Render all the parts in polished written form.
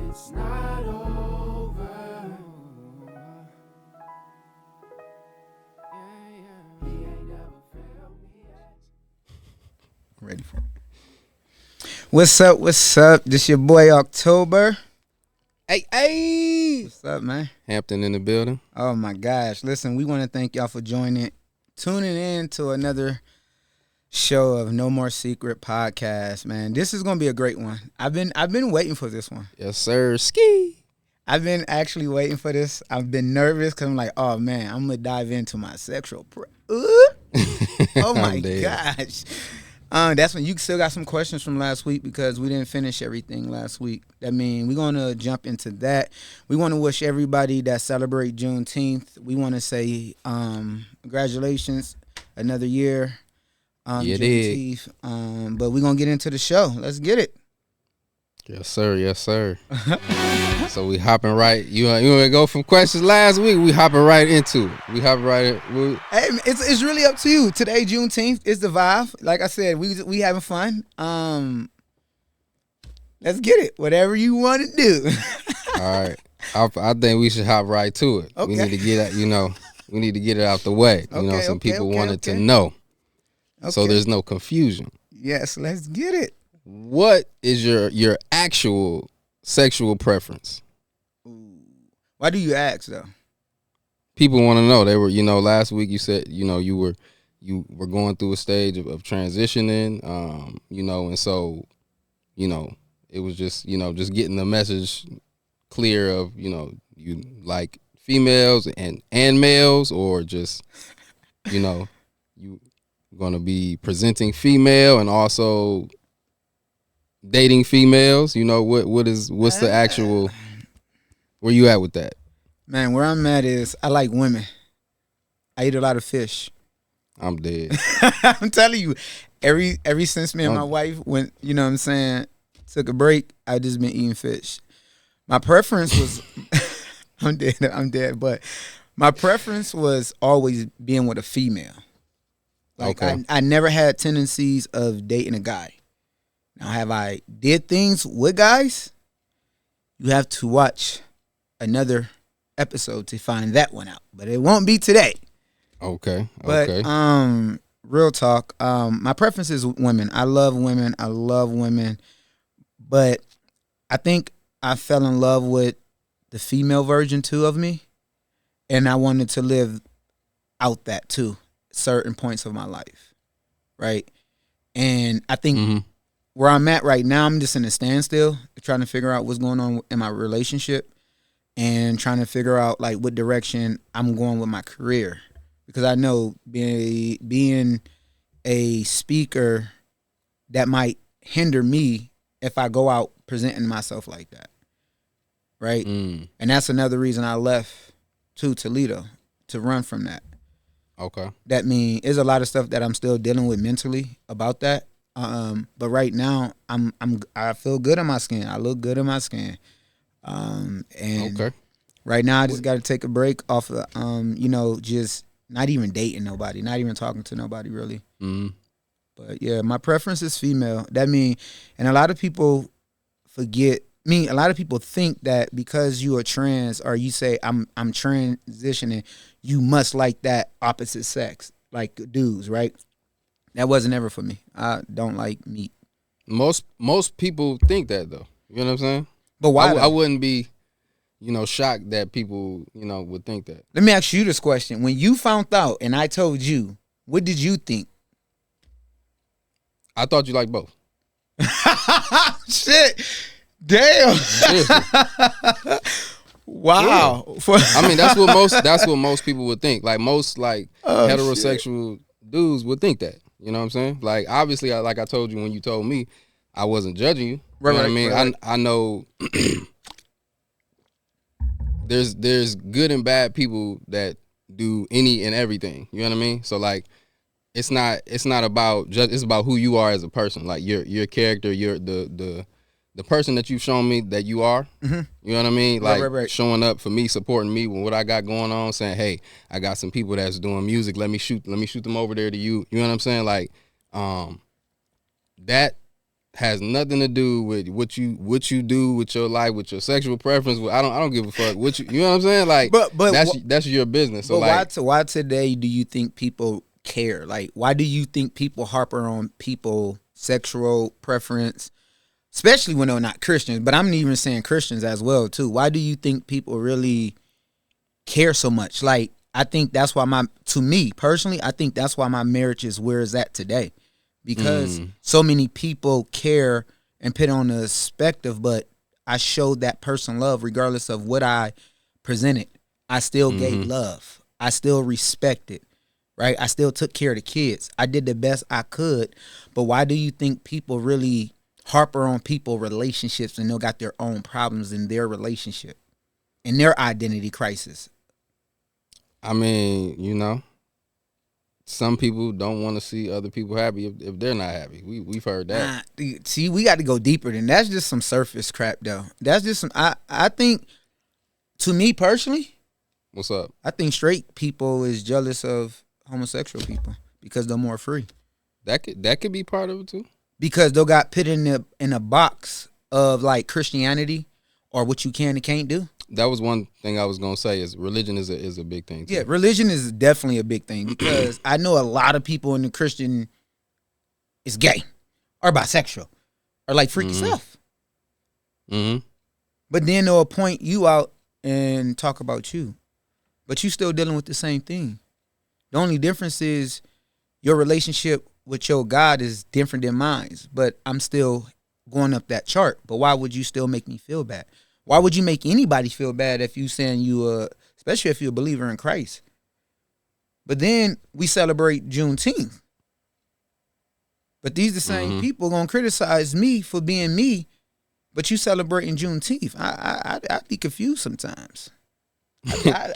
It's not over. He ain't never failed me yet. Ready for it. What's up? What's up? This your boy October. Hey. What's up, man? Hampton in the building. Oh my gosh. Listen, we want to thank y'all for tuning in to another show of No More Secret podcast, man. This is gonna be a great one. I've been waiting for this one. Yes, sir. Ski. I've been actually waiting for this. I've been nervous because I'm like, oh man, I'm gonna dive into my sexual. Oh my I'm dead. gosh. That's when you still got some questions from last week because we didn't finish everything last week. I mean, we're going to jump into that. We want to wish everybody that celebrate Juneteenth. We want to say congratulations, another year. Yeah, Juneteenth. But we're going to get into the show. Let's get it. Yes, sir. Yes, sir. So we hopping right. You want to go from questions last week? We hopping right into it. We hopping right. Hey, it's really up to you. Today, Juneteenth is the vibe. Like I said, we having fun. Let's get it. Whatever you want to do. All right. I think we should hop right to it. Okay. We need to get it. We need to get it out the way. Some people wanted to know, so there's no confusion. Yes, let's get it. What is your actual sexual preference? Why do you ask though? People want to know. They were, last week you said, you were going through a stage of transitioning, and so, it was just, just getting the message clear of, you like females and males, or just, you going to be presenting female and also dating females. What's the actual, where you at with that? Man, where I'm at is I like women. I eat a lot of fish. I'm dead. I'm telling you, every since me and my wife went, took a break, I just been eating fish. My preference was I'm dead, but my preference was always being with a female. Like okay. I never had tendencies of dating a guy. Now, have I did things with guys? You have to watch another episode to find that one out, but it won't be today. Okay. But real talk, my preference is women. I love women, but I think I fell in love with the female version too of me, and I wanted to live out that too, certain points of my life, right? And I think where I'm at right now, I'm just in a standstill, trying to figure out what's going on in my relationship and trying to figure out like what direction I'm going with my career. Because I know being a speaker, that might hinder me if I go out presenting myself like that, right? And that's another reason I left to Toledo, to run from that. Okay. That means there's a lot of stuff that I'm still dealing with mentally about that. But right now I feel good in my skin. I look good in my skin. And okay. Right now I just got to take a break off of, just not even dating nobody, not even talking to nobody really. But yeah, my preference is female. That mean, and a lot of people a lot of people think that because you are trans or you say I'm transitioning, you must like that opposite sex, like dudes, right? That wasn't ever for me. I don't like meat. Most people think that though. You know what I'm saying? But why? I wouldn't be, shocked that people, would think that. Let me ask you this question. When you found out and I told you, what did you think? I thought you liked both. Shit. Damn. Wow. Yeah. I mean, that's what most people would think. Like most heterosexual dudes would think that. You know what I'm saying? Like obviously, like I told you when you told me, I wasn't judging you. Right, you know what I mean? Right. I know there's good and bad people that do any and everything. You know what I mean? So like it's not about it's about who you are as a person. Like your character, the person that you've shown me that you are. You know what I mean? Like right. showing up for me, supporting me with what I got going on, saying, "Hey, I got some people that's doing music. Let me shoot them over there to you." You know what I'm saying? Like that has nothing to do with what you do with your life, with your sexual preference. I don't give a fuck what you know what I'm saying? Like, But that's your business. So but like, why today do you think people care? Like, why do you think people harper on people sexual preference, especially when they're not Christians? But I'm even saying Christians as well too. Why do you think people really care so much? Like, I think that's why to me personally, I think that's why my marriage is where it's at today, because so many people care and put on a perspective, but I showed that person love regardless of what I presented. I still gave love. I still respected, right? I still took care of the kids. I did the best I could. But why do you think people really harper on people relationships and they got their own problems in their relationship and their identity crisis? I mean, you know, some people don't want to see other people happy if they're not happy. We've heard that. See, we got to go deeper than that's just some surface crap though. That's just some I think, to me personally, What's up? I think straight people is jealous of homosexual people because they're more free. That could be part of it too. Because they got put in a box of like Christianity or what you can and can't do. That was one thing I was gonna say is religion is a big thing too. Yeah, religion is definitely a big thing because I know a lot of people in the Christian is gay or bisexual or like freaky stuff. Mm-hmm. But then they'll point you out and talk about you. But you still dealing with the same thing. The only difference is your relationship with your God is different than mine. But I'm still going up that chart. But why would you still make me feel bad? Why would you make anybody feel bad if you saying especially if you're a believer in Christ? But then we celebrate Juneteenth. But these the same people gonna criticize me for being me, but you celebrating Juneteenth. I'd be confused sometimes.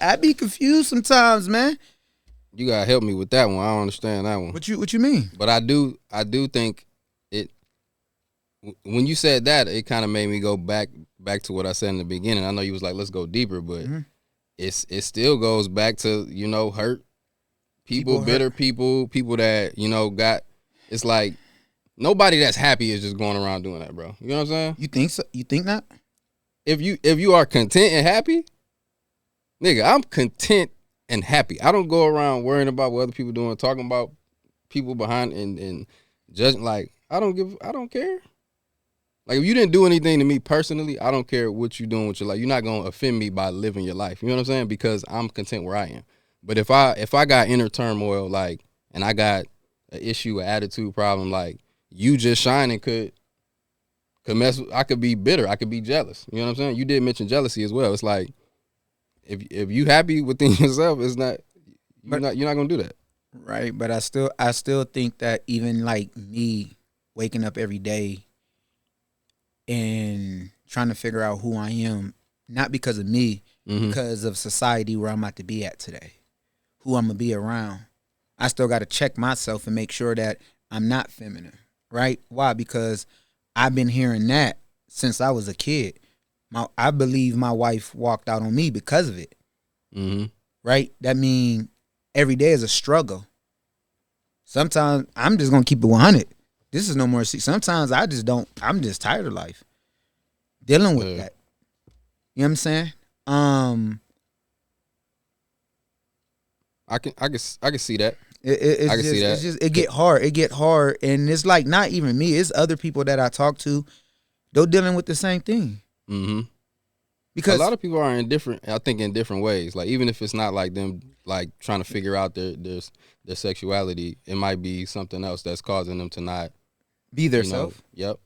I'd be confused sometimes, man. You gotta help me with that one. I don't understand that one. What you mean? But I do think it. When you said that, it kind of made me go back to what I said in the beginning. I know you was like, let's go deeper, but it still goes back to, you know, hurt people bitter people that, you know, got. It's like nobody that's happy is just going around doing that, bro. You know what I'm saying? You think so? You think not? If you are content and happy, nigga, I'm content and happy. I don't go around worrying about what other people doing, talking about people behind and judging. Like, I don't care. Like, if you didn't do anything to me personally, I don't care what you're doing with your life. You're not gonna offend me by living your life. You know what I'm saying? Because I'm content where I am. But if I got inner turmoil, like, and I got an issue, an attitude problem, like, you just shining could mess. I could be bitter. I could be jealous. You know what I'm saying? You did mention jealousy as well. It's like, if you happy within yourself, it's not you're not gonna do that. Right, but I still think that even like me waking up every day and trying to figure out who I am, not because of me, because of society where I'm about to be at today, who I'm gonna be around. I still got to check myself and make sure that I'm not feminine, right? Why? Because I've been hearing that since I was a kid. I believe my wife walked out on me because of it, right? That means every day is a struggle. Sometimes I'm just gonna keep it 100. This is no more. Sometimes I just don't. I'm just tired of life, dealing with that. You know what I'm saying? I can see that. I can see that. It's just it get hard. It get hard, and it's like not even me. It's other people that I talk to. They're dealing with the same thing. Because a lot of people are in different ways. Like, even if it's not like them like trying to figure out their sexuality, it might be something else that's causing them to not be their self. Yep.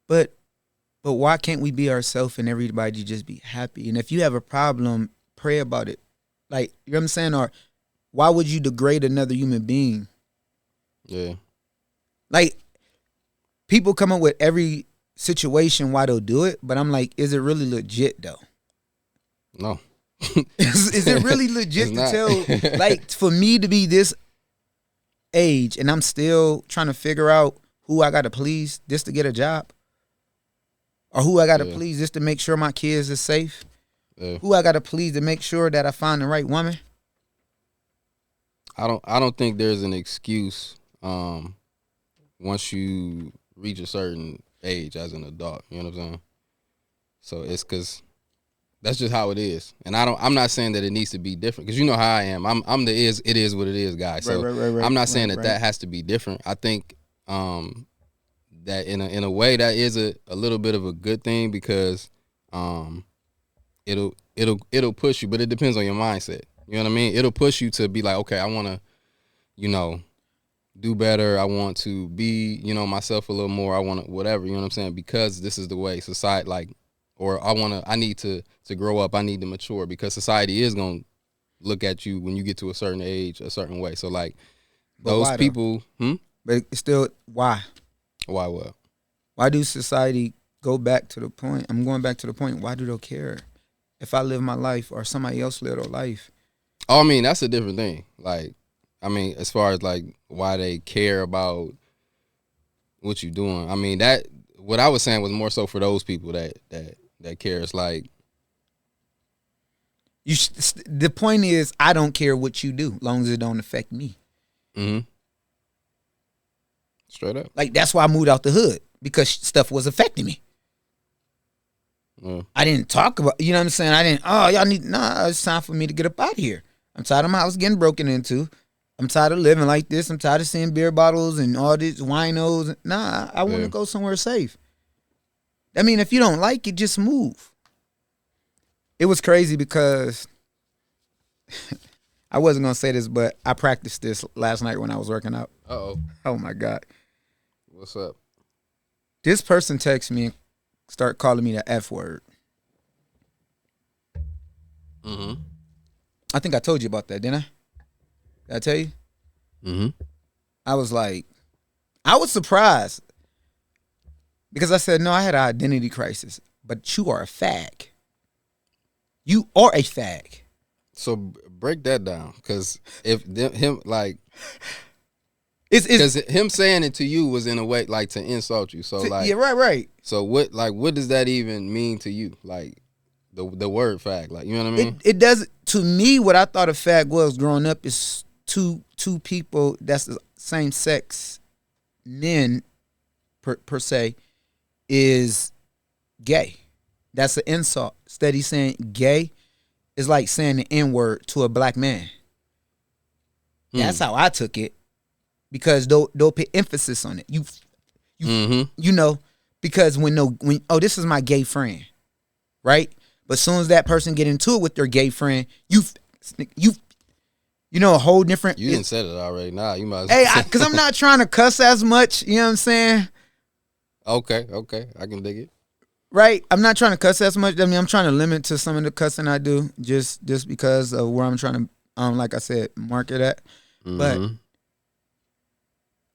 But why can't we be ourselves and everybody just be happy? And if you have a problem, pray about it. Like, you know what I'm saying? Or why would you degrade another human being? Yeah. Like, people come up with every situation why they'll do it, but I'm like, is it really legit though? No. is it really legit to tell? Like, for me to be this age and I'm still trying to figure out who I got to please just to get a job, or who I got to please just to make sure my kids are safe, who I got to please to make sure that I find the right woman. I don't think there's an excuse once you reach a certain age as an adult. You know what I'm saying? So it's because that's just how it is. And I'm not saying that it needs to be different, because you know how I am. I'm the it is what it is guy. So Right, I'm not saying right, that has to be different. I think that in a way that is a little bit of a good thing, because it'll push you, but it depends on your mindset. You know what I mean? It'll push you to be like, okay, I want to, you know, do better. I want to be, you know, myself a little more. I want to whatever, you know what I'm saying? Because this is the way society, like, or I need to grow up. I need to mature, because society is going to look at you when you get to a certain age a certain way. So like But those why, though? people, But it's still, why? why what? Why do society go back to the point? I'm going back to the point. Why do they care if I live my life or somebody else live their life? Oh, I mean, that's a different thing. Like, I mean, as far as like why they care about what you're doing. I mean, that what I was saying was more so for those people that care. It's like, The point is, I don't care what you do, long as it don't affect me. Straight up. Like, that's why I moved out the hood, because stuff was affecting me. I didn't talk about, you know what I'm saying? I didn't, it's time for me to get up out of here. I'm tired of my house getting broken into. I'm tired of living like this. I'm tired of seeing beer bottles and all these winos. I want to go somewhere safe. I mean, if you don't like it, just move. It was crazy because I wasn't going to say this, but I practiced this last night when I was working out. Uh-oh. Oh, my God. What's up? This person texts me and start calling me the F word. I think I told you about that, didn't I? Did I tell you? I was like, I was surprised because I said, no, I had an identity crisis, but you are a fag. You are a fag. So break that down, because if him like, It's because him saying it to you was in a way like to insult you. So like, yeah, right. So what does that even mean to you? Like the word fag, like, you know what I mean? It does, to me, what I thought a fag was growing up is two people that's the same sex, men per se, is gay. That's an insult. Steady saying gay is like saying the N-word to a black man. That's how I took it, because they'll put emphasis on it. You know, because when this is my gay friend, right? But as soon as that person get into it with their gay friend, you know, a whole different. You didn't say it already. Nah, you might. As Hey, because I'm not trying to cuss as much. You know what I'm saying? Okay, I can dig it. Right? I'm not trying to cuss as much. I mean, I'm trying to limit to some of the cussing I do, just because of where I'm trying to, like I said, market at. But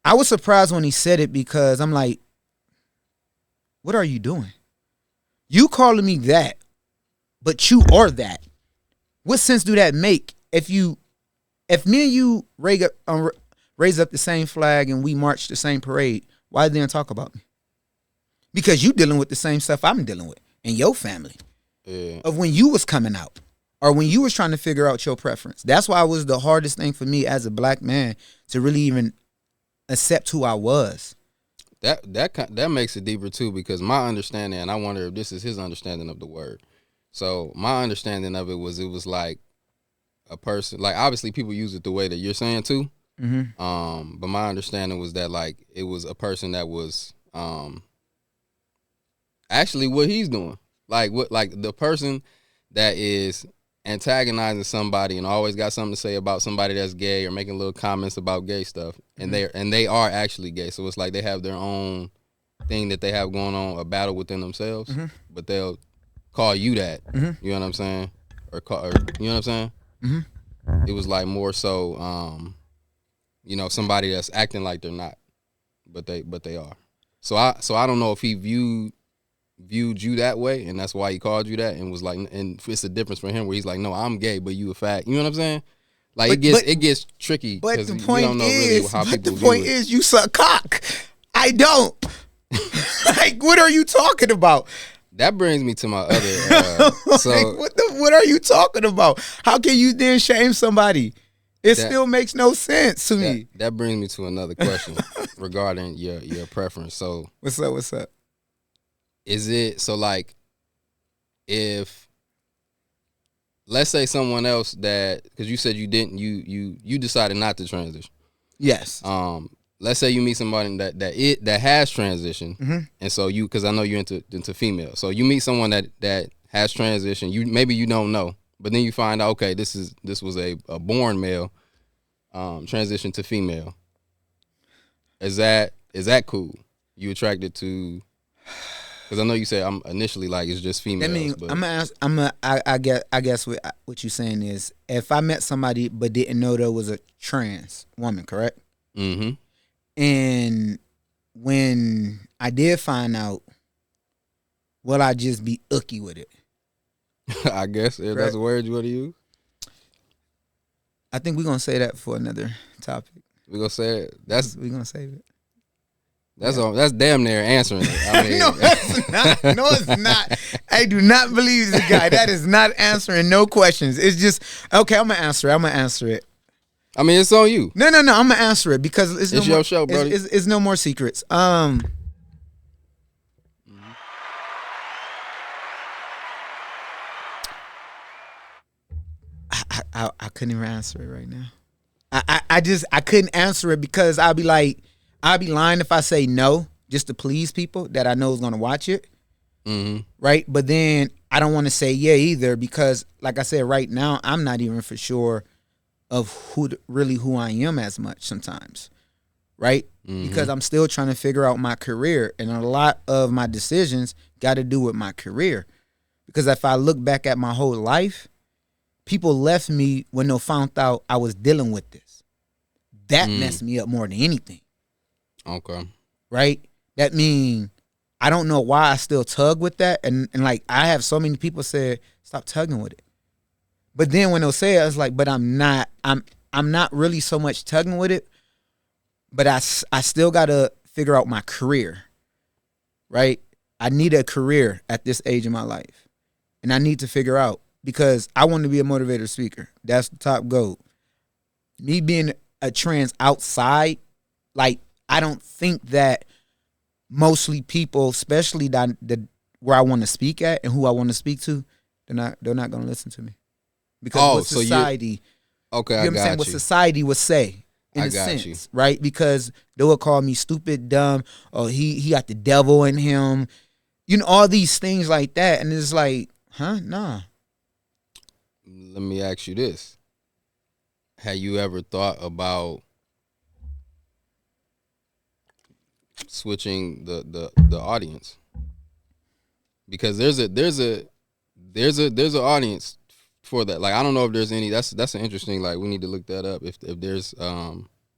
I was surprised when he said it, because I'm like, what are you doing? You calling me that, but you are that. What sense do that make? If me and you raise up the same flag and we march the same parade, why didn't talk about me? Because you dealing with the same stuff I'm dealing with in your family. Yeah. Of when you was coming out, or when you was trying to figure out your preference. That's why it was the hardest thing for me as a black man to really even accept who I was. That makes it deeper too, because my understanding, and I wonder if this is his understanding of the word. So my understanding of it was like a person, like obviously people use it the way that you're saying too. But my understanding was that like it was a person that was actually what he's doing. Like the person that is antagonizing somebody and always got something to say about somebody that's gay, or making little comments about gay stuff, and they are actually gay. So it's like they have their own thing that they have going on, a battle within themselves, but they'll call you that. You know what I'm saying? Or you know what I'm saying? It was like more so, you know, somebody that's acting like they're not, but they are. So I don't know if he viewed you that way, and that's why he called you that, and was like, and it's a difference for him where he's like, no, I'm gay, but you a fag. You know what I'm saying? Like, it gets tricky. But the you point don't know really how people the point view it. is, you suck cock. I don't. Like, what are you talking about? That brings me to my other. So like, what are you talking about? How can you then shame somebody It still makes no sense to that, me. that brings me to another question regarding your preference. So What's up? What's up? is it so like if let's say someone else that because you said you didn't you decided not to transition. Yes. Let's say you meet somebody that has transitioned, Mm-hmm. and so you because I know you're into female, so you meet someone that has transitioned. You maybe you don't know, but then you find out okay this was a born male, transition to female. Is that cool? You attracted to? Because I know you said I'm initially like it's just females. I mean, but I'm gonna ask. I guess what you're saying is, if I met somebody but didn't know there was a trans woman, correct? mm-hmm. And when I did find out, will I just be icky with it? I guess if that's a word you want to use. I think we're gonna say that for another topic. We're gonna say it. We're gonna save it. That's all. That's damn near answering it. I mean, No, it's not. No, it's not. I do not believe this guy. That is not answering no questions. It's just okay. I'm gonna answer it. I mean, it's on you. No. I'm gonna answer it because it's your show, buddy. It's no more secrets. I couldn't even answer it right now. I couldn't answer it because I'd be lying if I say no just to please people that I know is gonna watch it. Mm-hmm. Right? But then I don't want to say yeah either because, like I said, right now I'm not even for sure of who I am as much sometimes, right? Mm-hmm. Because I'm still trying to figure out my career, and a lot of my decisions got to do with my career. Because if I look back at my whole life, people left me when they found out I was dealing with this. That messed me up more than anything. Okay. Right? That means I don't know why I still tug with that. And like I have so many people say, stop tugging with it. But then when they'll say it, it's like, but I'm not really so much tugging with it. But I still gotta figure out my career. Right? I need a career at this age in my life. And I need to figure out because I want to be a motivator speaker. That's the top goal. Me being a trans outside, like I don't think that mostly people, especially where I want to speak at and who I want to speak to, they're not going to listen to me because what society, okay, you know what I'm saying, what society would say in a sense, right? Because they would call me stupid, dumb, or he got the devil in him, you know, all these things like that, and it's like, huh, nah. Let me ask you this: have you ever thought about switching the audience? Because there's an audience for that. Like I don't know if there's any. That's an interesting. Like we need to look that up. If there's a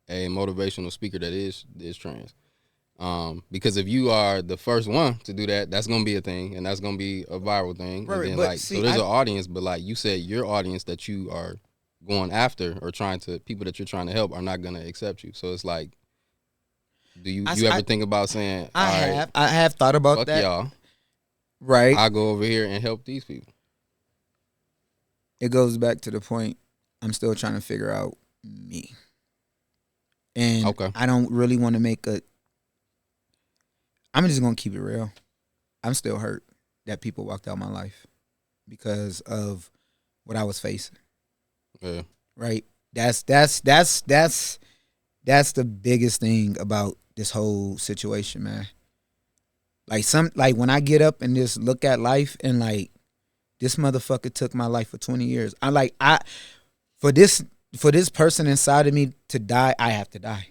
motivational speaker that is trans. Because if you are the first one to do that, that's gonna be a thing, and that's gonna be a viral thing. Right, and then, but see, so there's an audience, but like you said, your audience that you are going after or people that you're trying to help are not gonna accept you. So it's like, do you ever think about saying, I have thought about fuck that, y'all, right? I'll go over here and help these people. It goes back to the point. I'm still trying to figure out me, and Okay. I don't really want to make a. I'm just gonna keep it real. I'm still hurt that people walked out my life because of what I was facing. Yeah. Right. That's the biggest thing about this whole situation, man. Like when I get up and just look at life and like this motherfucker took my life for 20 years. For this person inside of me to die, I have to die.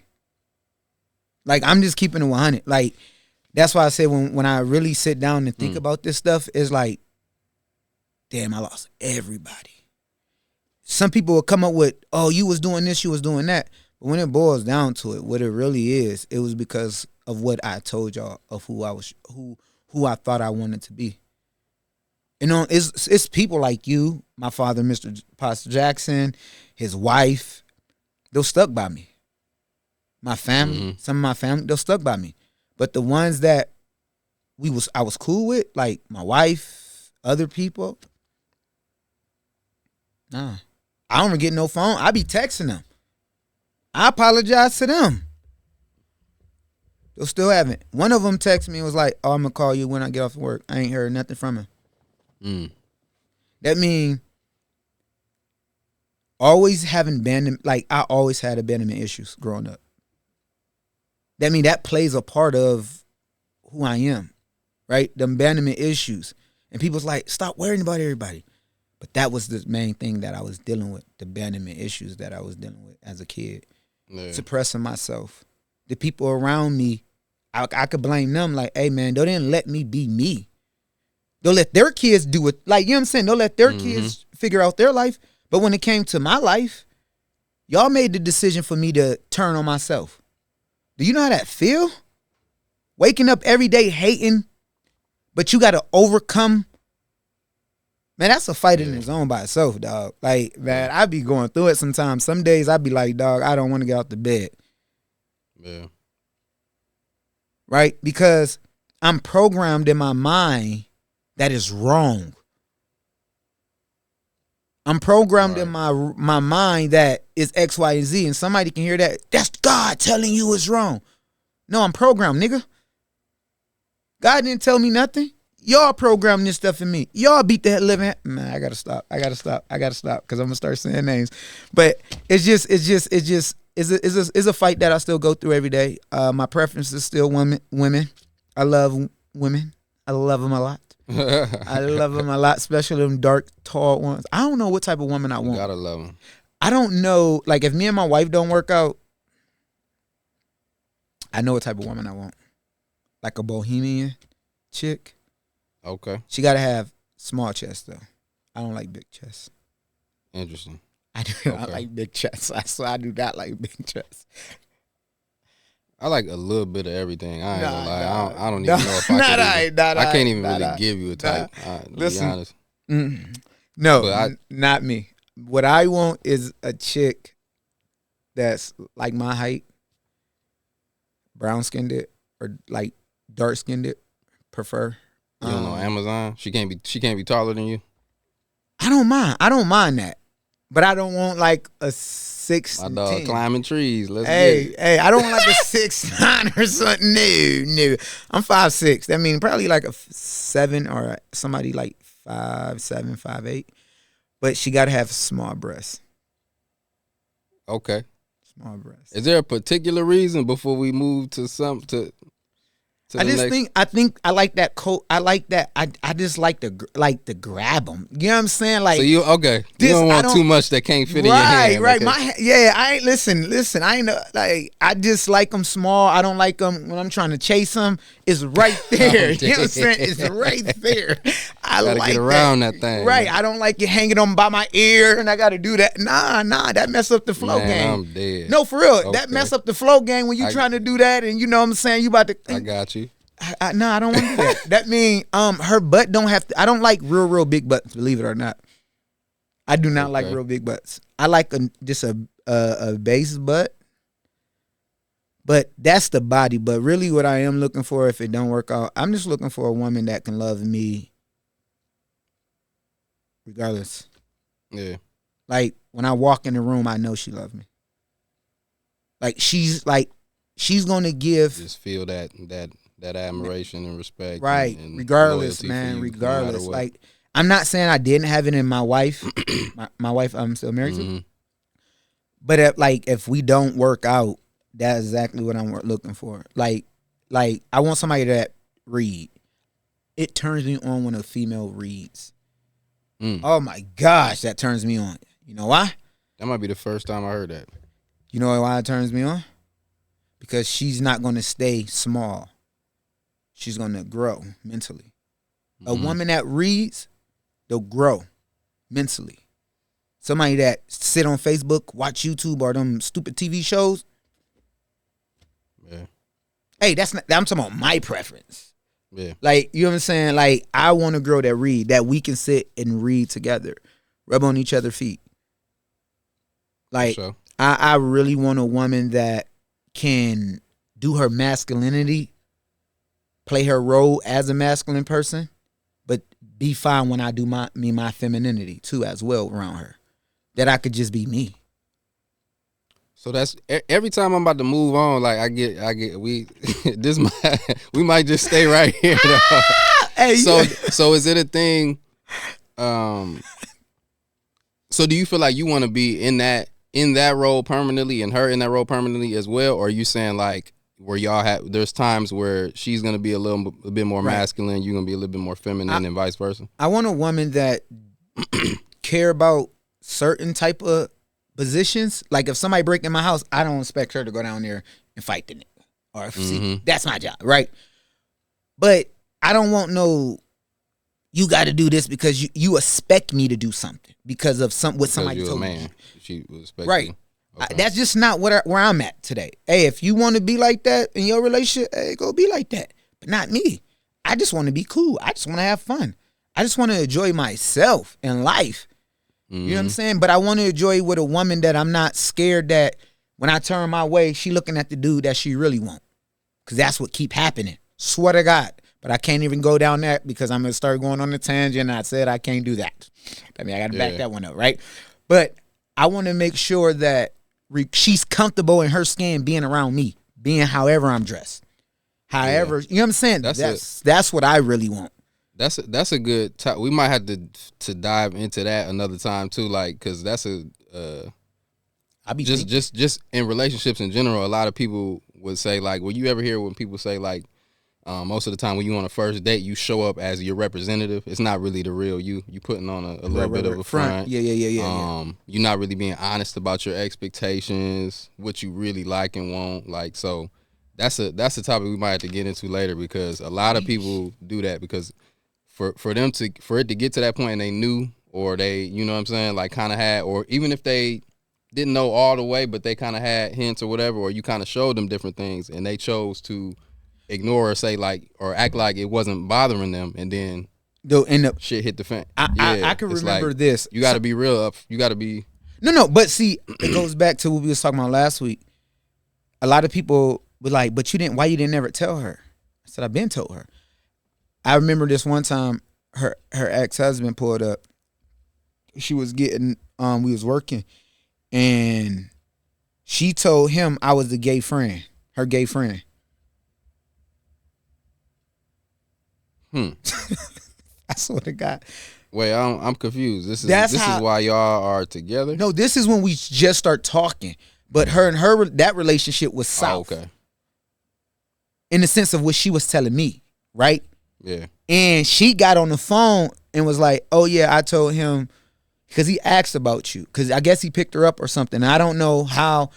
Like I'm just keeping it 100. Like that's why I say when I really sit down and think about this stuff, it's like, damn, I lost everybody. Some people will come up with, oh, you was doing this, you was doing that. But when it boils down to it, what it really is, it was because of what I told y'all of who I was, who I thought I wanted to be. You know, it's people like you, my father, Mr. Pastor Jackson, his wife, they're stuck by me. My family, some of my family, they're stuck by me. But the ones that I was cool with, like my wife, other people, nah. I don't even get no phone. I be texting them. I apologize to them. They still haven't. One of them texted me and was like, "Oh, I'm gonna call you when I get off work." I ain't heard nothing from him. That mean always having abandonment. Like I always had abandonment issues growing up. That mean that plays a part of who I am, right? The abandonment issues, and people's like, "Stop worrying about everybody." But that was the main thing that I was dealing with, the abandonment issues that I was dealing with as a kid. Yeah. Suppressing myself. The people around me, I could blame them like, hey, man, they didn't let me be me. They'll let their kids do it. Like, you know what I'm saying? They'll let their kids figure out their life. But when it came to my life, y'all made the decision for me to turn on myself. Do you know how that feel? Waking up every day hating, but you got to overcome. Man, that's a fight in its own by itself, dog. Like, man, I be going through it sometimes. Some days I be like, dog, I don't want to get out the bed. Yeah. Right? Because I'm programmed in my mind that is wrong. I'm programmed in my mind that is X, Y, and Z. And somebody can hear that. That's God telling you it's wrong. No, I'm programmed, nigga. God didn't tell me nothing. Y'all programming this stuff in me. Y'all beat the living. Man, I gotta stop. Because I'm gonna start saying names. But it's a fight that I still go through every day. My preference is still women. I love women. I love them a lot. I love them a lot, especially them dark, tall ones. I don't know what type of woman I want. Gotta love them. I don't know. Like if me and my wife don't work out, I know what type of woman I want. Like a bohemian chick. Okay. She got to have small chest, though. I don't like big chest. Interesting. I do. Okay. I like big chest. So I do not like big chest. I like a little bit of everything. I ain't gonna lie. I don't even know if I can't even really give you a type. Listen, be honest. No, not me. What I want is a chick that's like my height, brown skinned or like dark skinned prefer. You don't know Amazon? She can't be taller than you? I don't mind that. But I don't want like a 6'10". My dog climbing trees. Hey, I don't want like a 6'9" or something. No. I'm 5'6". That means probably like a 7 or somebody like 5'7", 5'8". But she gotta have small breasts. Okay. Small breasts. Is there a particular reason before we move to I think I like that coat. I like that. I just like to grab them. You know what I'm saying? Like, so you okay? You don't want too much that can't fit in your hand. Right. Okay. I ain't listen. I ain't like. I just like them small. I don't like them when I'm trying to chase them. It's right there. You know what I'm saying? It's right there. I gotta like get around that thing. Right. Man. I don't like it hanging on by my ear, and I got to do that. Nah. That mess up the flow game. I'm dead. No, for real. Okay. That mess up the flow game when you trying to do that, and you know what I'm saying. You about to. I got you. I don't want to do that. That mean her butt don't have to. I don't like real big butts. Believe it or not, I do not like real big butts. I like just a base butt. But that's the body. But really, what I am looking for, if it don't work out, I'm just looking for a woman that can love me, regardless. Yeah. Like when I walk in the room, I know she loves me. She's gonna give. Just feel that admiration and respect. Right. And regardless, man. Regardless. No like, I'm not saying I didn't have it in my wife. my wife, I'm still married to. But if we don't work out, that's exactly what I'm looking for. Like I want somebody that read. It turns me on when a female reads. Oh my gosh, that turns me on. You know why? That might be the first time I heard that. You know why it turns me on? Because she's not going to stay small. She's going to grow mentally. A woman that reads, they'll grow mentally. Somebody that sit on Facebook, watch YouTube or them stupid TV shows. Yeah. Hey, I'm talking about my preference. Yeah. Like, you know what I'm saying? Like, I want a girl that read, that we can sit and read together, rub on each other's feet. Like, sure. I really want a woman that can do her masculinity, play her role as a masculine person, but be fine when I do my femininity too as well around her. That I could just be me. So that's every time I'm about to move on. Like I get we this might, we might just stay right here. Though. Hey, So is it a thing? So do you feel like you want to be in that role permanently and her in that role permanently as well, or are you saying like where y'all have there's times where she's gonna be a bit more masculine, you're gonna be a little bit more feminine, and vice versa? I want a woman that care about certain type of positions. Like if somebody break in my house, I don't expect her to go down there and fight the nigga. Or see, that's my job, right? But I don't want no. You got to do this because you expect me to do something because of what somebody told me. She was expecting. Right. Okay. That's just not where I'm at today. Hey, if you want to be like that in your relationship, hey, go be like that. But not me. I just want to be cool. I just want to have fun. I just want to enjoy myself in life. You know what I'm saying? But I want to enjoy with a woman that I'm not scared that when I turn my way, she looking at the dude that she really want. Because that's what keep happening. Swear to God. But I can't even go down that because I'm going to start going on the tangent. And I said I can't do that. I mean, I got to back that one up, right? But I want to make sure that she's comfortable in her skin being around me, being however I'm dressed. However, you know what I'm saying? That's what I really want. That's a good time. We might have to dive into that another time too, like because that's I be just in relationships in general. A lot of people would say like, will you ever hear when people say like, most of the time when you on a first date, you show up as your representative. It's not really the real you. You putting on a little bit of a front. Yeah. You're not really being honest about your expectations, what you really like and want. Like so, that's a topic we might have to get into later because a lot of people do that because. For it to get to that point and they knew or they, you know what I'm saying, like kind of had, or even if they didn't know all the way, but they kind of had hints or whatever, or you kind of showed them different things and they chose to ignore or say like, or act like it wasn't bothering them and then shit hit the fan. I can remember like, this. You got to be real up. You got to be. No, but see, it goes back to what we was talking about last week. A lot of people were like, but why you didn't ever tell her? I said, I've been told her. I remember this one time her ex-husband pulled up. She was getting we was working and she told him I was the gay friend, her gay friend. I swear to God. Wait, I'm confused. This is why y'all are together? No, this is when we just start talking. But that relationship was south. Oh, okay. In the sense of what she was telling me, right? Yeah. And she got on the phone and was like, oh, yeah, I told him because he asked about you because I guess he picked her up or something. I don't know how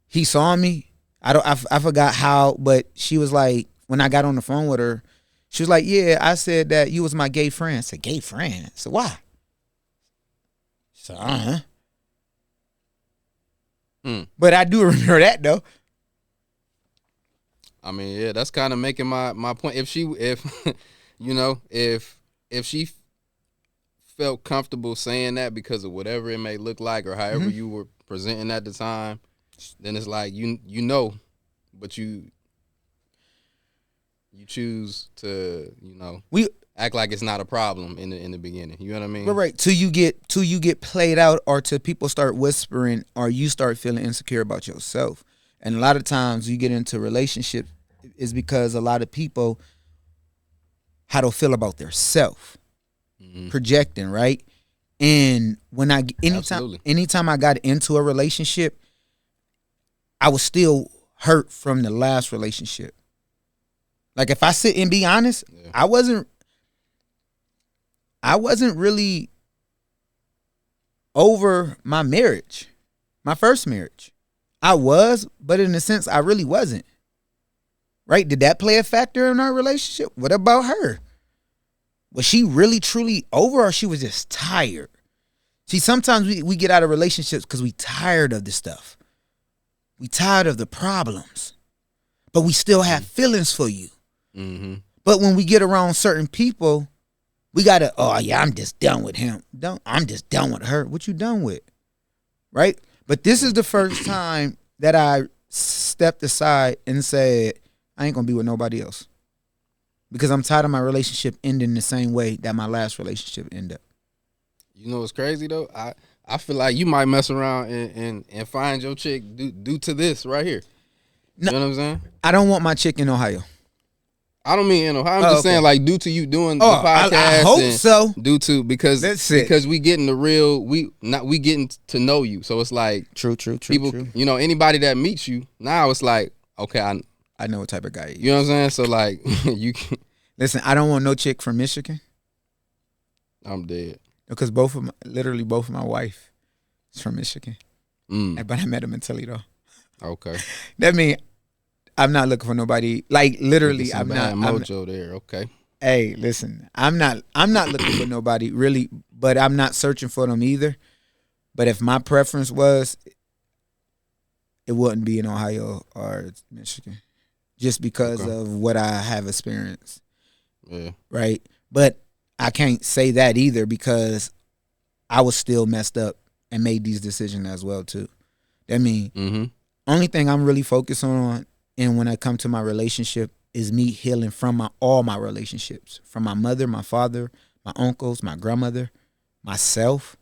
he saw me. I forgot how, but she was like, when I got on the phone with her, she was like, yeah, I said that you was my gay friend. I said, gay friend? I said, why? She said, But I do remember that though. I mean, yeah, that's kind of making my point. If she felt comfortable saying that because of whatever it may look like or however you were presenting at the time, then it's like you know, but you choose to act like it's not a problem in the beginning. You know what I mean? Right. Till you get played out, or till people start whispering, or you start feeling insecure about yourself. And a lot of times you get into relationships is because a lot of people how they'll feel about their self, projecting, right? And when anytime I got into a relationship, I was still hurt from the last relationship. Like if I sit and be honest, I wasn't really over my marriage, my first marriage. I was, but in a sense, I really wasn't. Right? Did that play a factor in our relationship? What about her? Was she really, truly over, or she was just tired? See, sometimes we get out of relationships because we tired of this stuff. We tired of the problems. But we still have feelings for you. Mm-hmm. But when we get around certain people, we got to, oh, yeah, I'm just done with him. I'm just done with her. What you done with? Right? But this is the first time that I stepped aside and said, I ain't going to be with nobody else. Because I'm tired of my relationship ending the same way that my last relationship ended. You know what's crazy, though? I feel like you might mess around and find your chick due to this right here. No. You know what I'm saying? I don't want my chick in Ohio. I don't mean in Ohio. I'm Oh, just okay. saying like due to you doing the Oh, podcast. I hope and so. Due to because That's it. we getting the real we getting to know you. So it's like True. people, you know, anybody that meets you now, it's like okay, I know what type of guy he is. you know what I'm saying. So like you, Listen, I don't want no chick from Michigan I'm dead. because both of my wife is from Michigan, but I met him in Toledo. Okay, That means I'm not looking for nobody. Like literally, Some I'm bad not. mojo there. Okay, Hey, listen, I'm not looking for nobody really, but I'm not searching for them either. But if my preference was, it wouldn't be in Ohio or Michigan, just because Okay. of what I have experienced. yeah, Right? But I can't say that either because I was still messed up and made these decisions as well too. That mean only thing I'm really focused on and when I come to my relationship is me healing from all my relationships. From my mother, my father, my uncles, my grandmother, myself,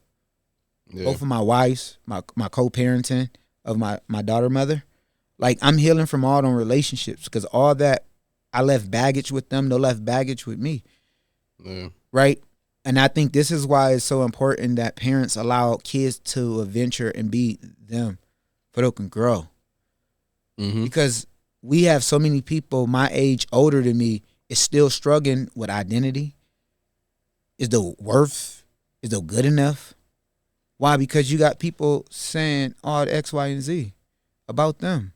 yeah. both of my wives, my co-parenting of my daughter mother. Like I'm healing from all them relationships because all that I left baggage with them, they left baggage with me. Yeah. Right? And I think this is why it's so important that parents allow kids to adventure and be them so they can grow. Because we have so many people my age, older than me, is still struggling with identity. Is the worth? Is the good enough? Why? Because you got people saying all the X, Y, and Z about them.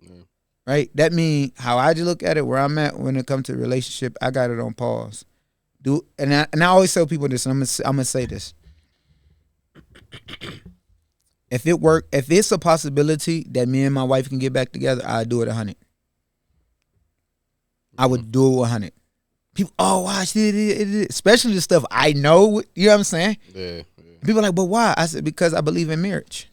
Yeah. Right? That means how I just look at it, where I'm at when it comes to relationship, I got it on pause. And I always tell people this, and I'm gonna say this. If it's a possibility that me and my wife can get back together, I'd do it 100. I would do it 100. People, oh, watch it, especially the stuff I know. You know what I'm saying? Yeah. People are like, but why? I said, because I believe in marriage.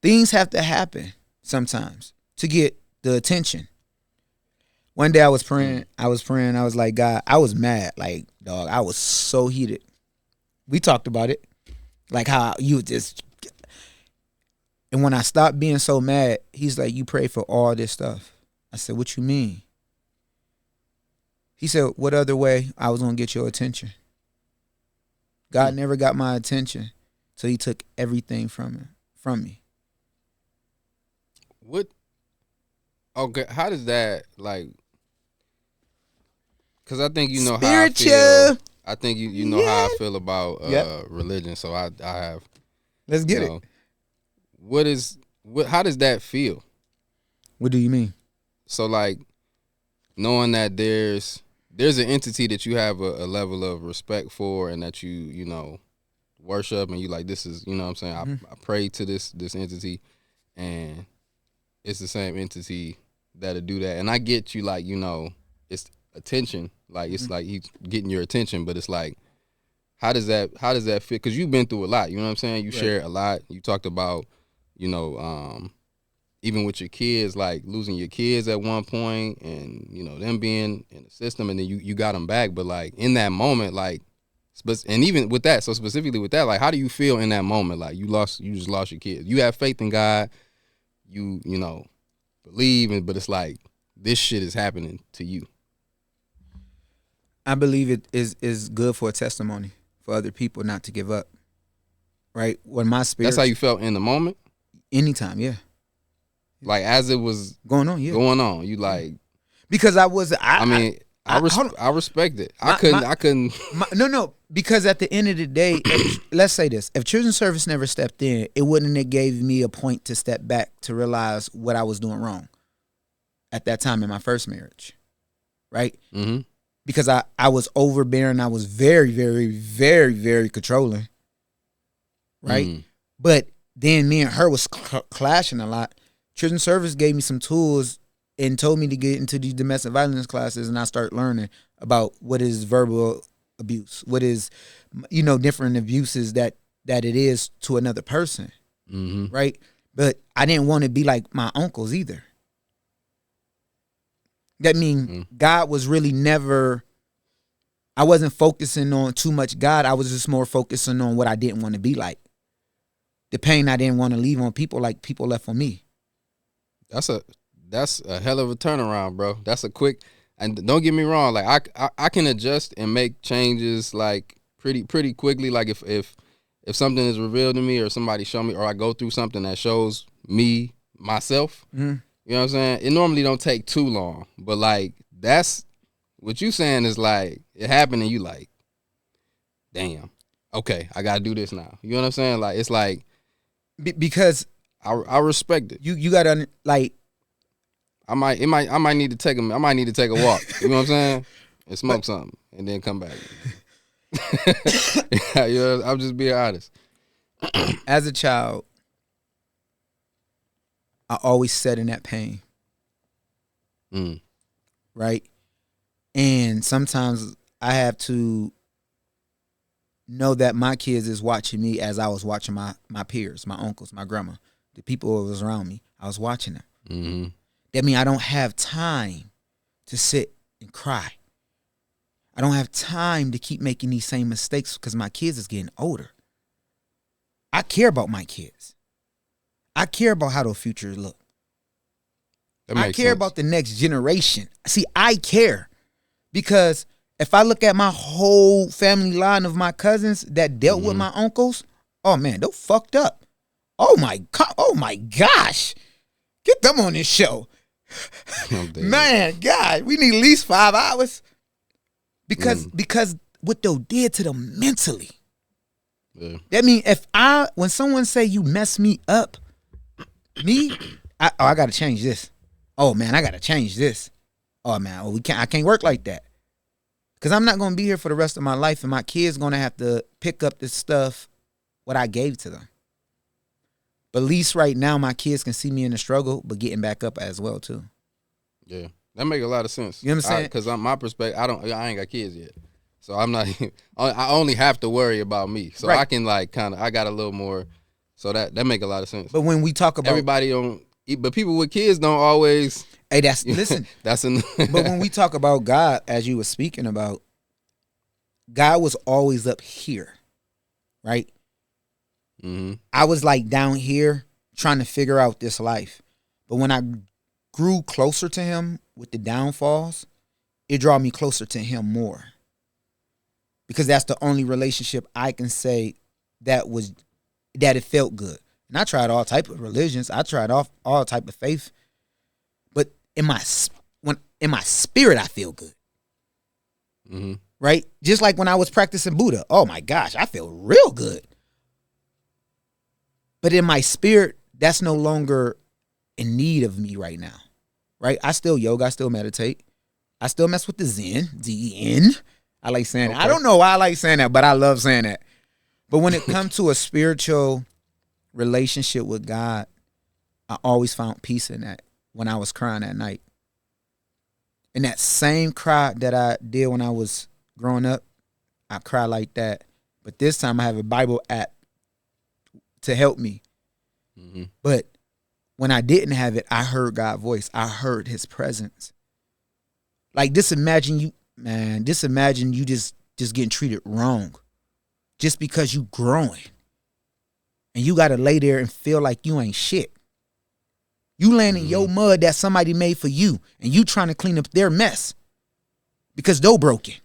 Things have to happen sometimes to get the attention. One day I was praying. I was like, God, I was mad. Like, dog, I was so heated. We talked about it. Like how you just. And when I stopped being so mad, he's like, you pray for all this stuff. I said, what you mean? He said, what other way I was going to get your attention? God never got my attention, so he took everything from me. What? Okay, how does that like? Because I think you know how I Spiritual. feel. I think you know how I Yeah. feel about Yep. religion. So I have. Let's get you know, How does that feel? What do you mean? So like, knowing that there's an entity that you have a level of respect for, and that you know worship, and you like this is, you know what I'm saying, I pray to this entity, and it's the same entity that'll do that. And I get you, like, you know, it's attention, like it's like he's getting your attention, but it's like, how does that fit? Because you've been through a lot, you know what I'm saying? You shared a lot. You talked about, you know, even with your kids, like losing your kids at one point, and you know them being in the system, and then you got them back. But like in that moment, like, and even with that, so specifically with that, like, how do you feel in that moment? Like you just lost your kids. You have faith in God, you know, believe, but it's like this shit is happening to you. I believe it is good for a testimony for other people not to give up. Right? When my spirit. That's how you felt in the moment. Anytime, yeah. Like as it was Going on, yeah. you like, Because I was. I respect it. I couldn't. No. Because at the end of the day, let's say this: if Children's Service never stepped in, it wouldn't have gave me a point to step back to realize what I was doing wrong. At that time in my first marriage, right? Mm-hmm. Because I was overbearing. I was very, very, very, very controlling. Right? But then me and her was clashing a lot. Children's Service gave me some tools and told me to get into these domestic violence classes, and I start learning about what is verbal abuse, what is, you know, different abuses that it is to another person, right? But I didn't want to be like my uncles either. That means God was really never I wasn't focusing on too much God. I was just more focusing on what I didn't want to be like. The pain I didn't want to leave on people like people left on me. That's a hell of a turnaround, bro. That's a quick. And don't get me wrong, like I can adjust and make changes like pretty quickly. Like if something is revealed to me or somebody show me or I go through something that shows me myself, you know what I'm saying? It normally don't take too long. But like that's what you saying is like it happened and you like, damn, okay, I gotta do this now. You know what I'm saying? Like it's like Because I respect it. you gotta like I might need to take a walk. You know what I'm saying? And smoke something and then come back. Yeah, you know, I'm just being honest. as a child, I always sat in that pain. Right? And sometimes I have to know that my kids is watching me as I was watching my peers, my uncles, my grandma, the people who was around me. I was watching them. That means I don't have time to sit and cry. I don't have time to keep making these same mistakes because my kids is getting older. I care about my kids. I care about how the future look. I care about the next generation. See, I care because if I look at my whole family line of my cousins that dealt with my uncles, oh man, they're fucked up. Oh my gosh. Get them on this show. Man, God, we need at least 5 hours. Because what they did to them mentally. Yeah. That mean when someone say you mess me up, I gotta change this. Oh man, I gotta change this. Oh man, I can't work like that. Cause I'm not gonna be here for the rest of my life and my kids gonna have to pick up this stuff what I gave to them. But at least right now my kids can see me in the struggle, but getting back up as well too. Yeah. That make a lot of sense. You know what I'm saying? Because my perspective, I ain't got kids yet, so I'm not. I only have to worry about me, so Right. I can like kind of. I got a little more, so that make a lot of sense. But when we talk about Everybody don't, but people with kids don't always. hey, listen. That's But when we talk about God, as you were speaking about, God was always up here, right? I was like down here trying to figure out this life, but when I grew closer to Him with the downfalls, it drew me closer to Him more. Because that's the only relationship I can say that it felt good. And I tried all type of religions. I tried all type of faith. But in my spirit, I feel good. Right? Just like when I was practicing Buddha. Oh my gosh, I feel real good. But in my spirit, that's no longer in need of me right now. Right? I still yoga. I still meditate. I still mess with the Zen. Z-N. I like saying that. I don't know why I like saying that, but I love saying that. But when it comes to a spiritual relationship with God, I always found peace in that when I was crying at night. And that same cry that I did when I was growing up, I cry like that. But this time I have a Bible app to help me. But when I didn't have it, I heard God's voice. I heard His presence. Like just imagine you just getting treated wrong just because you growing. And you got to lay there and feel like you ain't shit. You laying in your mud that somebody made for you and you trying to clean up their mess because they're broken.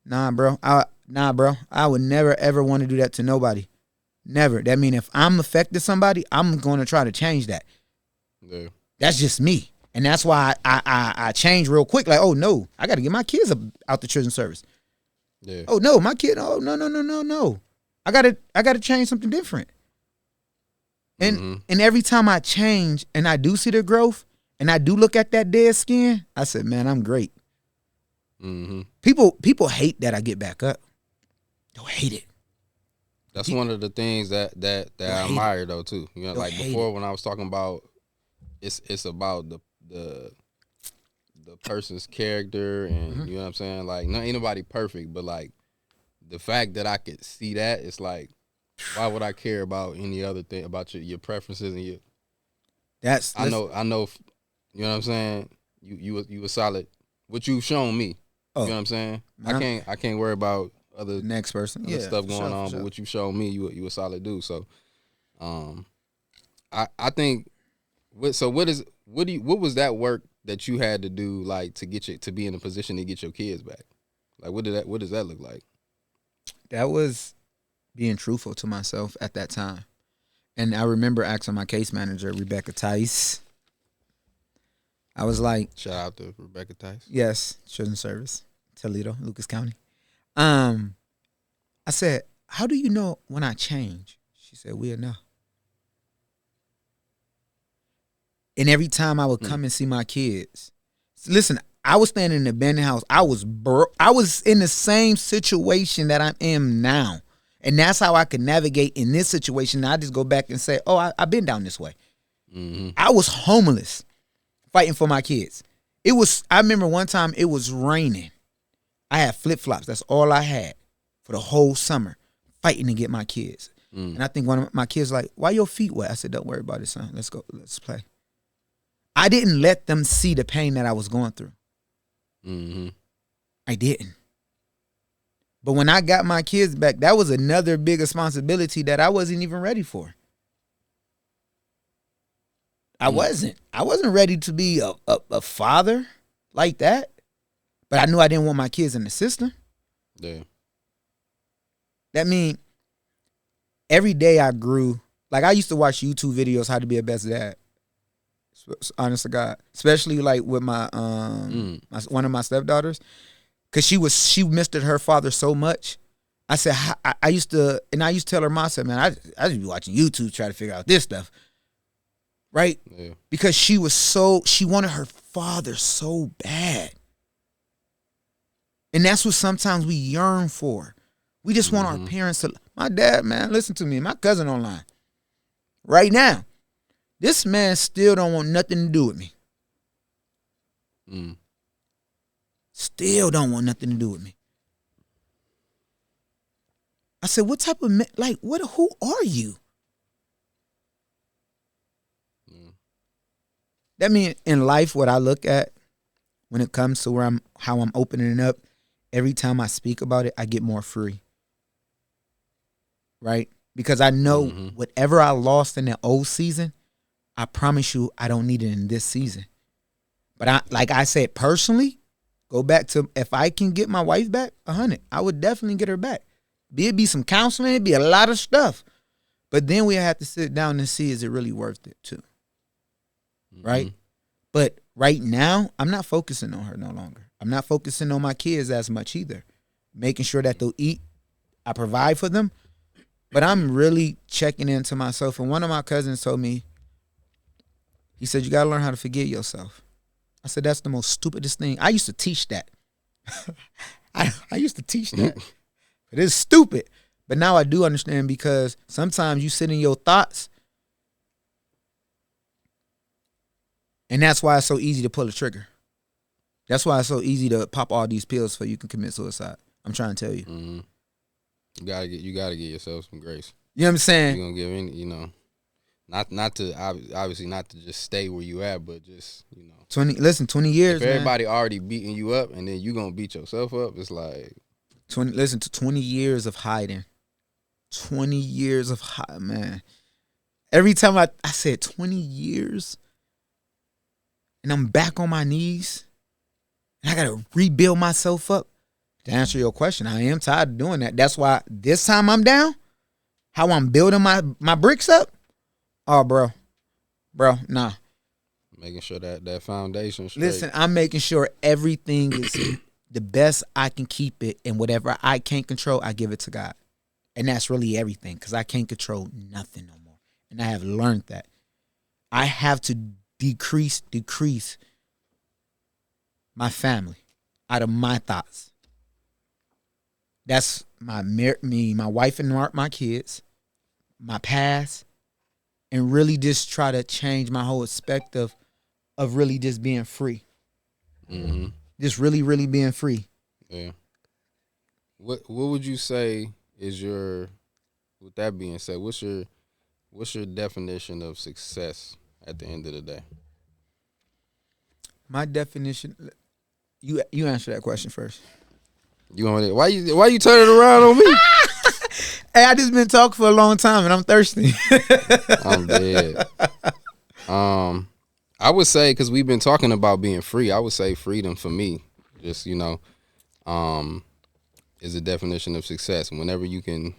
Nah, bro. I would never, ever want to do that to nobody. Never. That mean if I'm affecting somebody, I'm going to try to change that. Yeah. That's just me. And that's why I change real quick. Like, oh, no, I got to get my kids out the children's service. Yeah. Oh, no, my kid. Oh, no. I got to change something different. And every time I change and I do see the growth and I do look at that dead skin, I said, man, I'm great. People hate that I get back up. They'll hate it. That's one of the things that I admire though too. You know, They'll like hate before it. when I was talking about it's about the person's character and you know what I'm saying? Like ain't nobody perfect, but like the fact that I could see that, it's like why would I care about any other thing about your preferences and your I know you know what I'm saying? You a solid what you've shown me. Oh, You know what I'm saying? man, I can't worry about other the next person. other Yeah, stuff for going sure, for on. sure. But what you showed me, you a solid dude. So, I think. What was that work that you had to do like to be in a position to get your kids back? Like what does that look like? That was being truthful to myself at that time. And I remember asking my case manager, Rebecca Tice. I was like, Shout out to Rebecca Tice. yes, Children's Service, Toledo, Lucas County. I said, how do you know when I change? She said, we'll know. And every time I would come and see my kids, listen, I was staying in the abandoned house. I was in the same situation that I am now. And that's how I could navigate in this situation. I just go back and say, oh, I've been down this way. Mm-hmm. I was homeless fighting for my kids. I remember one time it was raining. I had flip-flops. That's all I had for the whole summer, fighting to get my kids. And I think one of my kids like, why your feet wet? I said, don't worry about it, son. Let's go. Let's play. I didn't let them see the pain that I was going through. Mm-hmm. I didn't. But when I got my kids back, that was another big responsibility that I wasn't even ready for. I wasn't ready to be a father like that. But I knew I didn't want my kids in the system. Yeah. That means every day I grew. Like I used to watch YouTube videos how to be a best dad. Honest to God, especially like with my one of my stepdaughters, because she missed her father so much. I said I used to tell her, I said, man, I just be watching YouTube try to figure out this stuff, right? Yeah. Because she wanted her father so bad, and that's what sometimes we yearn for. We just want our parents to. My dad, man, listen to me. My cousin online right now. This man still don't want nothing to do with me. Still don't want nothing to do with me. I said, what type of man, like, who are you? That means in life, what I look at when it comes to how I'm opening up, every time I speak about it, I get more free. Right? Because I know whatever I lost in that old season, I promise you I don't need it in this season. But like I said, personally, go back to if I can get my wife back, 100, I would definitely get her back. It'd be some counseling, it'd be a lot of stuff. But then we have to sit down and see, is it really worth it too? Right? But right now, I'm not focusing on her no longer. I'm not focusing on my kids as much either. Making sure that they'll eat, I provide for them. But I'm really checking into myself. And one of my cousins told me, he said, you got to learn how to forgive yourself. I said, that's the most stupidest thing. I used to teach that. I used to teach that. But it's stupid. But now I do understand, because sometimes you sit in your thoughts, and that's why it's so easy to pull a trigger. That's why it's so easy to pop all these pills so you can commit suicide. I'm trying to tell you. Mm-hmm. You gotta give yourself some grace. You know what I'm saying? You're gonna give any, not to obviously not to just stay where you at, but just 20 years, if man. everybody already beating you up and then you gonna beat yourself up, it's like 20 years of hiding. 20 years of man. Every time I said 20 years, and I'm back on my knees, and I gotta rebuild myself up. To answer your question, I am tired of doing that. That's why this time I'm down, how I'm building my bricks up. Oh, bro, nah. making sure that foundation straight. Listen, I'm making sure everything is the best I can keep it, and whatever I can't control, I give it to God. And that's really everything, because I can't control nothing no more. And I have learned that. I have to decrease my family out of my thoughts. That's my wife and my kids, my past, and really just try to change my whole perspective of really just being free. Mm-hmm. Just really, really being free. Yeah. What would you say is with that being said, what's your definition of success at the end of the day? My definition, You answer that question first. You want it? Why you turning around on me? Hey, I just been talking for a long time and I'm thirsty. I'm dead. I would say, because we've been talking about being free, I would say freedom for me, just, is a definition of success. Whenever you can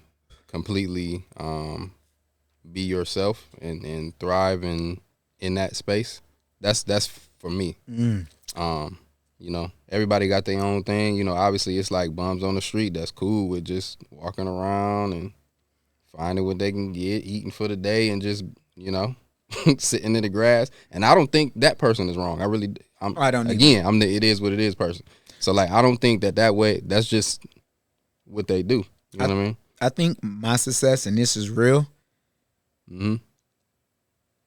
completely be yourself and thrive in that space, that's for me. Everybody got their own thing. Obviously it's like bums on the street that's cool with just walking around and finding what they can get, eating for the day, and just, sitting in the grass. And I don't think that person is wrong. I don't again, I'm the it is what it is person. So like, I don't think that way, that's just what they do. You know what I mean? I think my success, and this is real.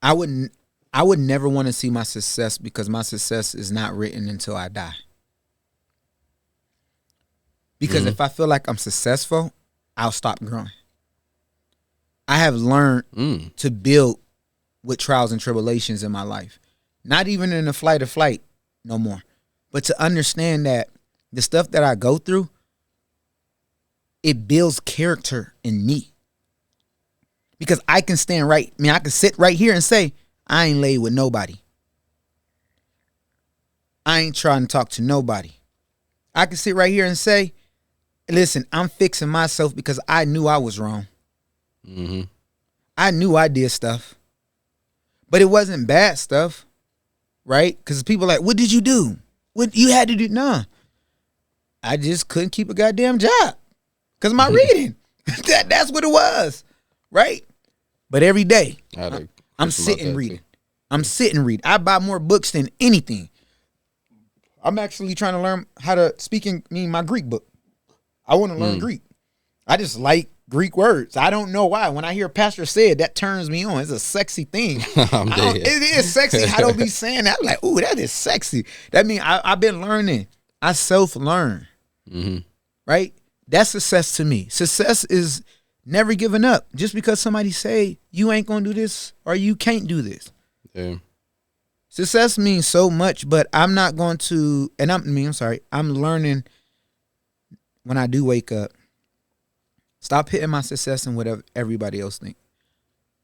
I would never want to see my success, because my success is not written until I die. Because if I feel like I'm successful, I'll stop growing. I have learned to build with trials and tribulations in my life. Not even in the flight or flight no more. But to understand that the stuff that I go through, it builds character in me. Because I can I can sit right here and say, I ain't laid with nobody. I ain't trying to talk to nobody. I can sit right here and say, listen, I'm fixing myself because I knew I was wrong. I knew I did stuff. But it wasn't bad stuff, right? Because people are like, what did you do? What you had to do? Nah. I just couldn't keep a goddamn job because of my reading. That's what it was, right? But every day, I'm sitting reading. I'm sitting reading. I buy more books than anything. I'm actually trying to learn how to speak in my Greek book. I want to learn Greek. I just like Greek words. I don't know why. When I hear Pastor said, that turns me on. It's a sexy thing. It is sexy. I don't be saying that. I'm like, ooh, that is sexy. That means I've been learning. I self-learn. Right? That's success to me. Success is never giving up. Just because somebody say you ain't gonna do this or you can't do this. Yeah. Success means so much, but I'm not going to, I'm learning when I do wake up, stop hitting my success in whatever everybody else think.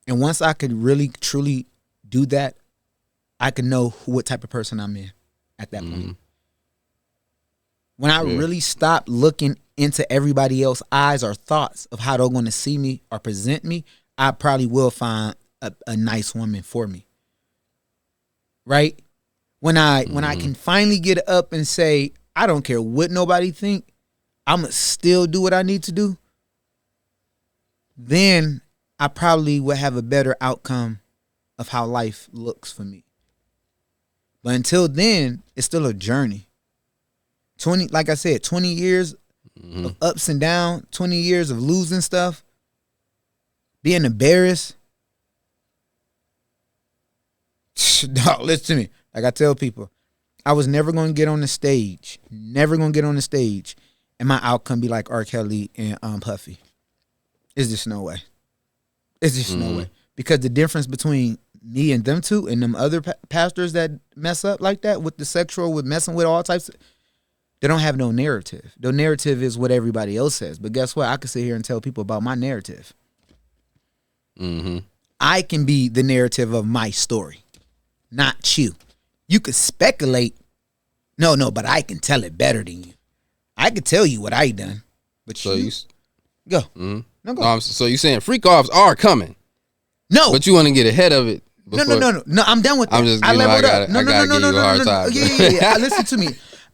And once I could really, truly do that, I can know what type of person I'm in at that point. When I really stop looking into everybody else's eyes or thoughts of how they're going to see me or present me, I probably will find a nice woman for me. Right? When I can finally get up and say, I don't care what nobody think, I'm going to still do what I need to do, then I probably would have a better outcome of how life looks for me. But until then, it's still a journey. 20 years of ups and downs, 20 years of losing stuff, being embarrassed. No, listen to me. Like I tell people, I was never going to get on the stage, and my outcome be like R. Kelly and Puffy. It's just no way. No way. Because the difference between me and them two and them other pastors that mess up like that with the sexual, with messing with all types of, they don't have no narrative. The narrative is what everybody else says. But guess what? I can sit here and tell people about my narrative. I can be the narrative of my story, not you. You could speculate. No, but I can tell it better than you. I could tell you what I done. But so you go. No, go. So you saying freak offs are coming? No, but you want to get ahead of it. No. I'm done with that. I'm just, I leveled up. No. Yeah. Listen to me.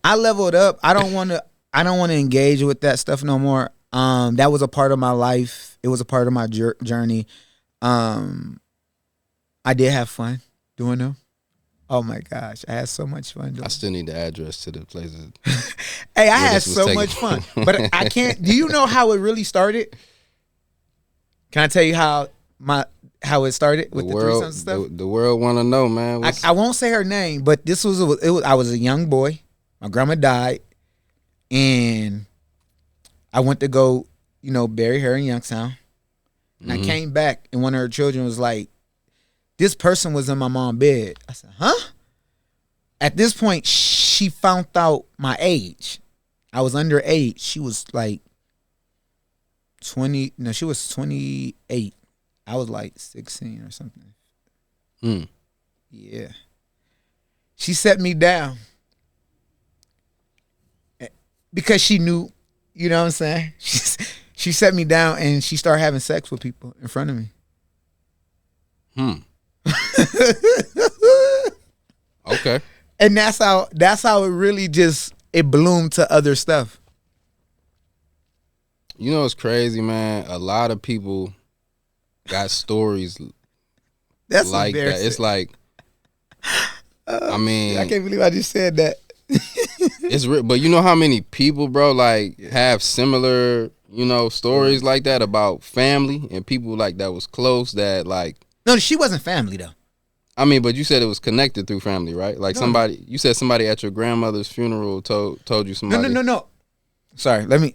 I leveled up. I don't want to engage with that stuff no more. That was a part of my life. It was a part of my journey. I did have fun doing them. Oh my gosh, I had so much fun doing them. I still need the address to the places. Hey, I had so much fun, but I can't. Do you know how it really started? Can I tell you how it started with the threesome stuff? The world want to know, man. I won't say her name, but this was I was a young boy. My grandma died, and I went to go, bury her in Youngstown. And I came back, and one of her children was like, this person was in my mom's bed. I said, huh? At this point, she found out my age. I was underage. She was like 20. No, she was 28. I was like 16 or something. Mm. Yeah. She set me down because she knew, you know what I'm saying? She set me down and she started having sex with people in front of me. Okay. And that's how it really just it bloomed to other stuff. You know what's crazy, man? A lot of people got stories That's like that. embarrassing. It's like, I mean, I can't believe I just said that. it's but you know how many people, bro, like have similar, you know, stories like that about family and people like that was close that like. No, she wasn't family though. I mean, but you said it was connected through family, right? Like No. somebody, you said somebody at your grandmother's funeral told you somebody. No. Sorry, I might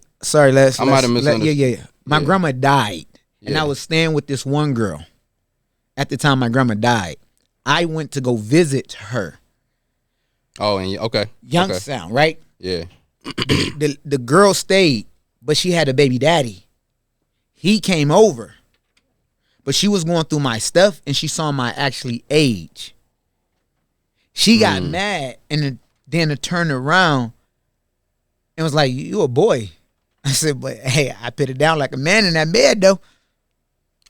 have misunderstood. Yeah. My Yeah. grandma died, and Yeah. I was staying with this one girl. At the time my grandma died, I went to go visit her. Oh, and okay. Youngstown, right? Yeah. The girl stayed, but she had a baby daddy. He came over, but she was going through my stuff, and she saw my actually age. She got mad, and then it turned around and was like, "You a boy?" I said, "But hey, I put it down like a man in that bed, though."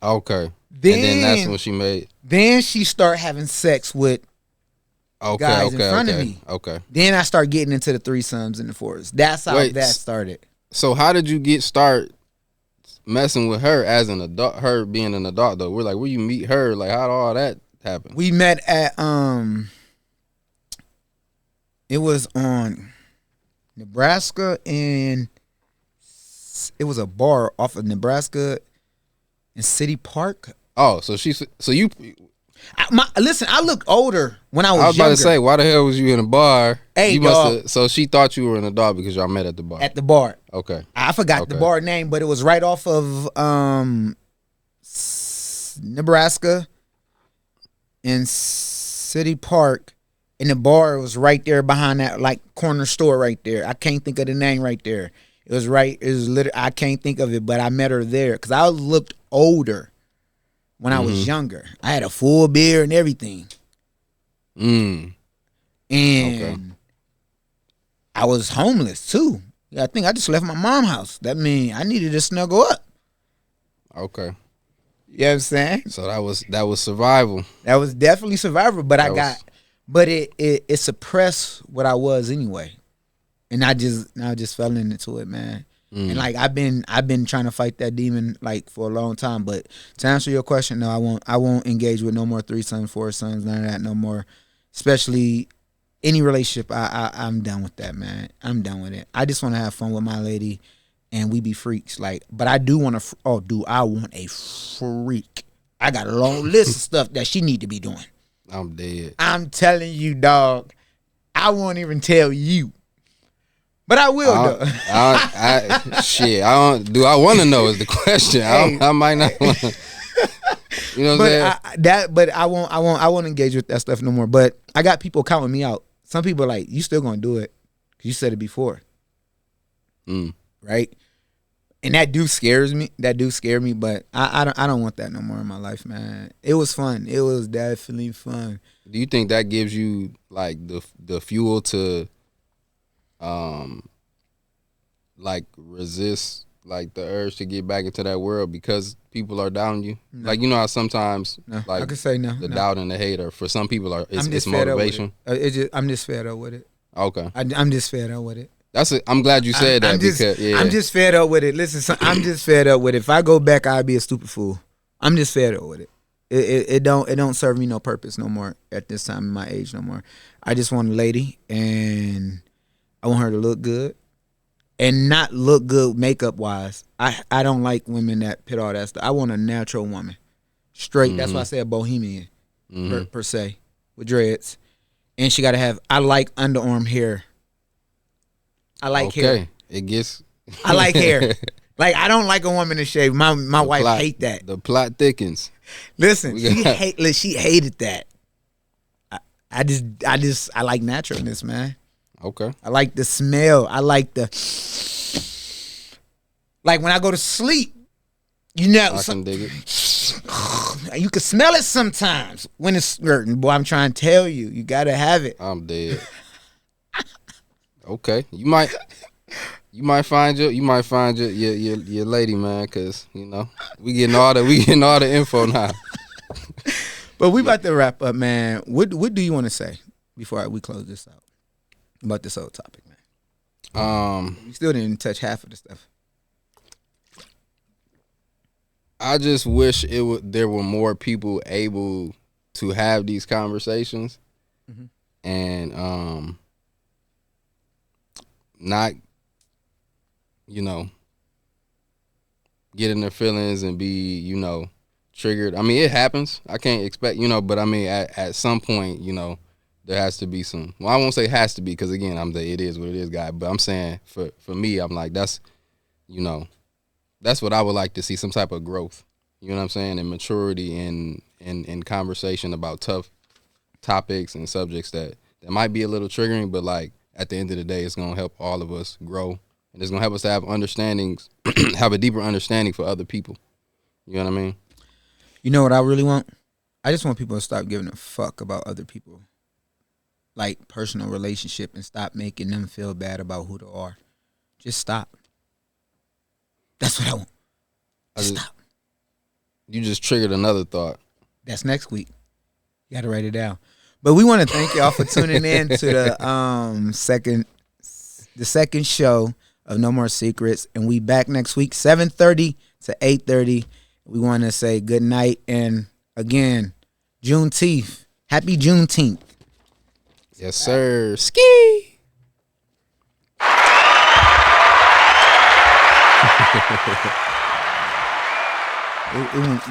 Okay. and Then then that's when she made. Then she started having sex with Okay. guys okay. in front okay. of me. Okay. Then I started getting into the threesomes in the forest. That's how Wait, that started. So how did you start messing with her as an adult? Her being an adult though, we're like, where you meet her? Like, how did all that happen? We met at it was on Nebraska, and it was a bar off of Nebraska in City Park. Oh, so you. Listen, I looked older when I was I was about younger. to say, why the hell was you in a bar? Hey, you dawg. have. So she thought you were an adult because y'all met at the bar. At the bar. Okay. I forgot the Okay. bar name, but it was right off of Nebraska in City Park. And the bar was right there behind that like corner store right there. I can't think of the name right there. It was literally, I can't think of it, but I met her there because I looked older when I was younger. I had a full beard and everything. Mm. And Okay. I was homeless too. I think I just left my mom's house. That means I needed to snuggle up. Okay. You know what I'm saying? So that was survival. That was definitely survival, but That but it suppressed what I was anyway. And I just fell into it, man. And like I've been trying to fight that demon like for a long time. But to answer your question, no, I won't engage with no more threesomes, foursomes, none of that no more. Especially any relationship. I'm done with that, man. I'm done with it. I just want to have fun with my lady, and we be freaks. Like, but I do want to. Oh, dude, I want a freak. I got a long list of stuff that she need to be doing. I'm dead. I'm telling you, dog. I won't even tell you. But I will, though. Shit. I don't. Do I want to know? Is the question. Hey. I might not want to. You know what I'm saying? But I won't engage with that stuff no more. But I got people counting me out. Some people are like, you still gonna do it because you said it before, right? And that do scares me. That do scare me. But I don't want that no more in my life, man. It was fun. It was definitely fun. Do you think that gives you like the fuel to, like resist like the urge to get back into that world because people are doubting you? No. Like, you know how sometimes No, like I could say no. the no. doubt and the hate are for some people I'm it's fed up with motivation. it. I'm just fed up with it. Okay, I'm just fed up with it. I'm glad you said that I'm just, because yeah. I'm just fed up with it. Listen, I'm just fed up with it. If I go back, I'd be a stupid fool. I'm just fed up with it. It don't serve me no purpose no more at this time in my age no more. I just want a lady, and I want her to look good, and not look good makeup wise. I don't like women that put all that stuff. I want a natural woman, straight. That's why I say a bohemian per se, with dreads, and she got to have. I like underarm hair. I like hair. It gets. I like hair. Like, I don't like a woman to shave. My wife hate that. The plot thickens. Listen, she hated that. I like naturalness, man. Okay. I like the smell. I like the like when I go to sleep. You know, I can dig it. you can smell it sometimes when it's skirting. Boy, I'm trying to tell you, you gotta have it. I'm dead. Okay. You might find your lady, man, cause you know we getting all the info now. But we about to wrap up, man. What do you want to say before we close this out about this whole topic, man? We still didn't touch half of the stuff. I just wish there were more people able to have these conversations, and not, you know, get in their feelings and be, you know, triggered. I mean, it happens. I can't expect, you know, but I mean, at some point, you know, there has to be some. Well, I won't say has to be because again, I'm the it is what it is guy. But I'm saying for me, I'm like that's, you know, that's what I would like to see, some type of growth. You know what I'm saying, and maturity in conversation about tough topics and subjects that might be a little triggering, but like at the end of the day, it's gonna help all of us grow, and it's gonna help us to have understandings, have a deeper understanding for other people. You know what I mean? You know what I really want? I just want people to stop giving a fuck about other people, like personal relationship, and stop making them feel bad about who they are. Just stop. That's what I want. Stop. You just triggered another thought. That's next week. You got to write it down. But we want to thank y'all for tuning in to the second show of No More Secrets, and we back next week 7:30 to 8:30. We want to say good night, and again, Juneteenth. Happy Juneteenth. Yes, sir. Ski. It went.